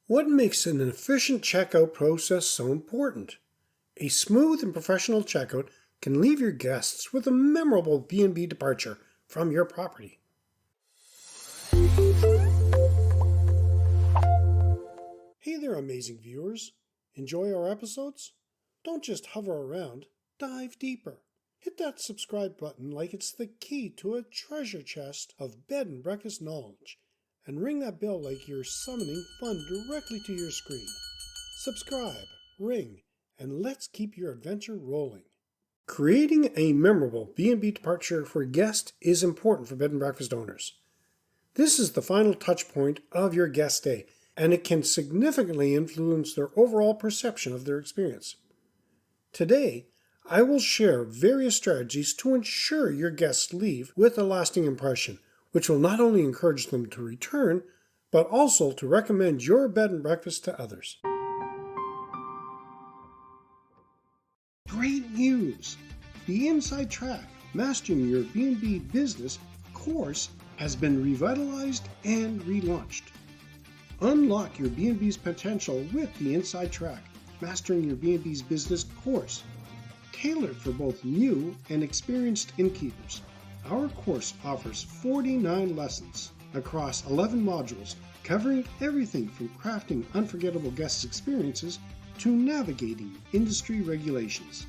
What makes an efficient checkout process so important? A smooth and professional checkout can leave your guests with a memorable B&B departure from your property. Hey there, amazing viewers. Enjoy our episodes? Don't just hover around, dive deeper. Hit that subscribe button like it's the key to a treasure chest of bed and breakfast knowledge, and ring that bell like you're summoning fun directly to your screen. Subscribe, ring, and let's keep your adventure rolling. Creating a memorable B&B departure for a guest is important for bed and breakfast owners. This is the final touch point of your guest stay, and it can significantly influence their overall perception of their experience. Today, I will share various strategies to ensure your guests leave with a lasting impression, which will not only encourage them to return, but also to recommend your bed and breakfast to others. Great news! The Inside Track Mastering Your B&B Business course has been revitalized and relaunched. Unlock your B&B's potential with the Inside Track Mastering Your B&B's Business course, tailored for both new and experienced innkeepers. Our course offers 49 lessons across 11 modules, covering everything from crafting unforgettable guest experiences to navigating industry regulations.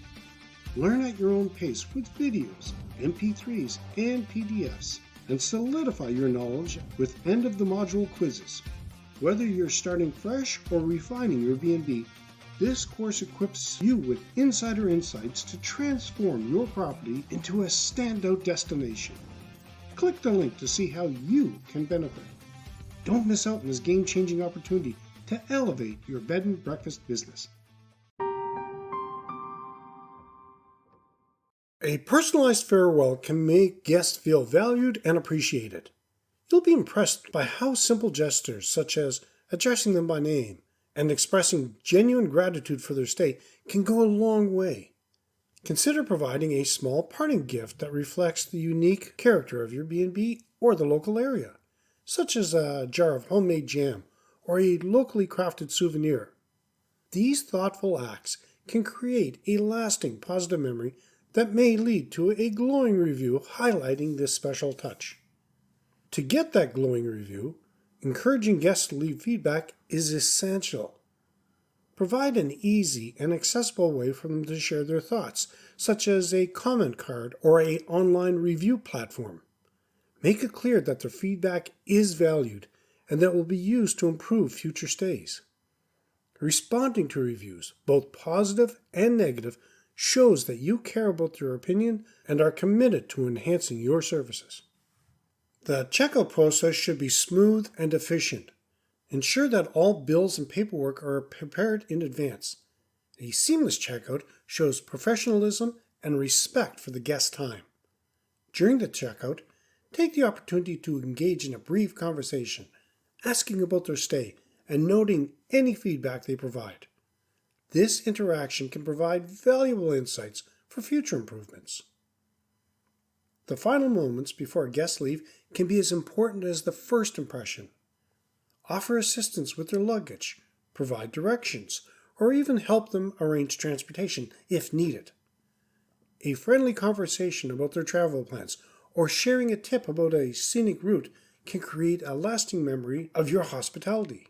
Learn at your own pace with videos, MP3s, and PDFs, and solidify your knowledge with end-of-the-module quizzes. Whether you're starting fresh or refining your B&B, this course equips you with insider insights to transform your property into a standout destination. Click the link to see how you can benefit. Don't miss out on this game-changing opportunity to elevate your bed and breakfast business. A personalized farewell can make guests feel valued and appreciated. You'll be impressed by how simple gestures such as addressing them by name and expressing genuine gratitude for their stay can go a long way. Consider providing a small parting gift that reflects the unique character of your B&B or the local area, such as a jar of homemade jam or a locally crafted souvenir. These thoughtful acts can create a lasting positive memory that may lead to a glowing review highlighting this special touch. To get that glowing review, encouraging guests to leave feedback is essential. Provide an easy and accessible way for them to share their thoughts, such as a comment card or an online review platform. Make it clear that their feedback is valued and that it will be used to improve future stays. Responding to reviews, both positive and negative, shows that you care about their opinion and are committed to enhancing your services. The checkout process should be smooth and efficient. Ensure that all bills and paperwork are prepared in advance. A seamless checkout shows professionalism and respect for the guest's time. During the checkout, take the opportunity to engage in a brief conversation, asking about their stay and noting any feedback they provide. This interaction can provide valuable insights for future improvements. The final moments before guests leave can be as important as the first impression. Offer assistance with their luggage, provide directions, or even help them arrange transportation if needed. A friendly conversation about their travel plans or sharing a tip about a scenic route can create a lasting memory of your hospitality.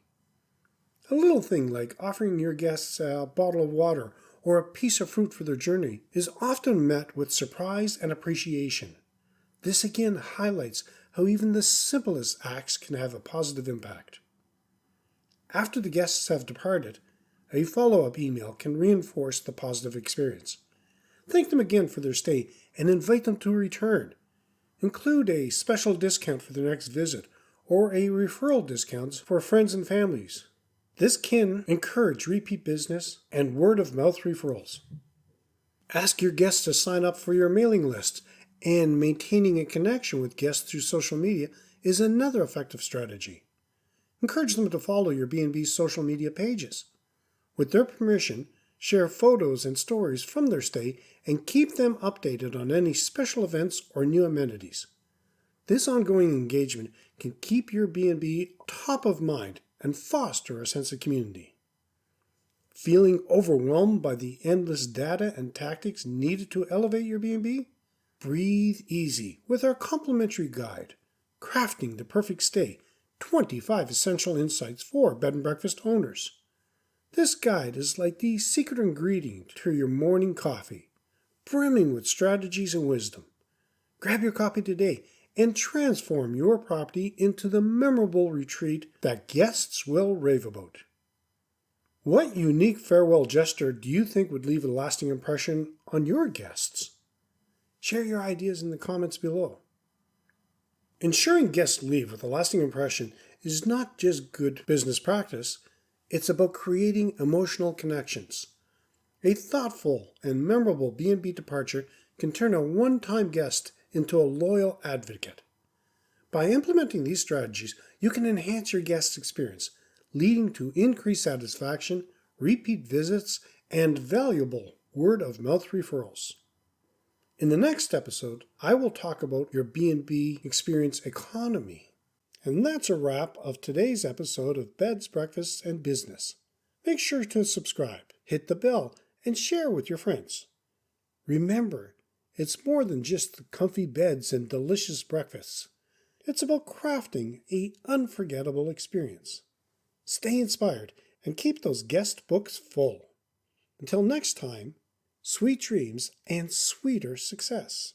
A little thing like offering your guests a bottle of water or a piece of fruit for their journey is often met with surprise and appreciation. This again highlights how even the simplest acts can have a positive impact. After the guests have departed, a follow-up email can reinforce the positive experience. Thank them again for their stay and invite them to return. Include a special discount for their next visit or a referral discount for friends and families. This can encourage repeat business and word-of-mouth referrals. Ask your guests to sign up for your mailing list, and maintaining a connection with guests through social media is another effective strategy. Encourage them to follow your B&B's social media pages. With their permission, share photos and stories from their stay and keep them updated on any special events or new amenities. This ongoing engagement can keep your B&B top of mind and foster a sense of community. Feeling overwhelmed by the endless data and tactics needed to elevate your B&B? Breathe easy with our complimentary guide, Crafting the Perfect Stay, 25 Essential Insights for Bed and Breakfast Owners. This guide is like the secret ingredient to your morning coffee, brimming with strategies and wisdom. Grab your copy today and transform your property into the memorable retreat that guests will rave about. What unique farewell gesture do you think would leave a lasting impression on your guests? Share your ideas in the comments below. Ensuring guests leave with a lasting impression is not just good business practice, it's about creating emotional connections. A thoughtful and memorable B&B departure can turn a one-time guest into a loyal advocate. By implementing these strategies, you can enhance your guest experience, leading to increased satisfaction, repeat visits, and valuable word-of-mouth referrals. In the next episode, I will talk about your B&B experience economy. And that's a wrap of today's episode of Beds, Breakfasts, and Business. Make sure to subscribe, hit the bell, and share with your friends. Remember, it's more than just the comfy beds and delicious breakfasts. It's about crafting an unforgettable experience. Stay inspired and keep those guest books full. Until next time, sweet dreams and sweeter success.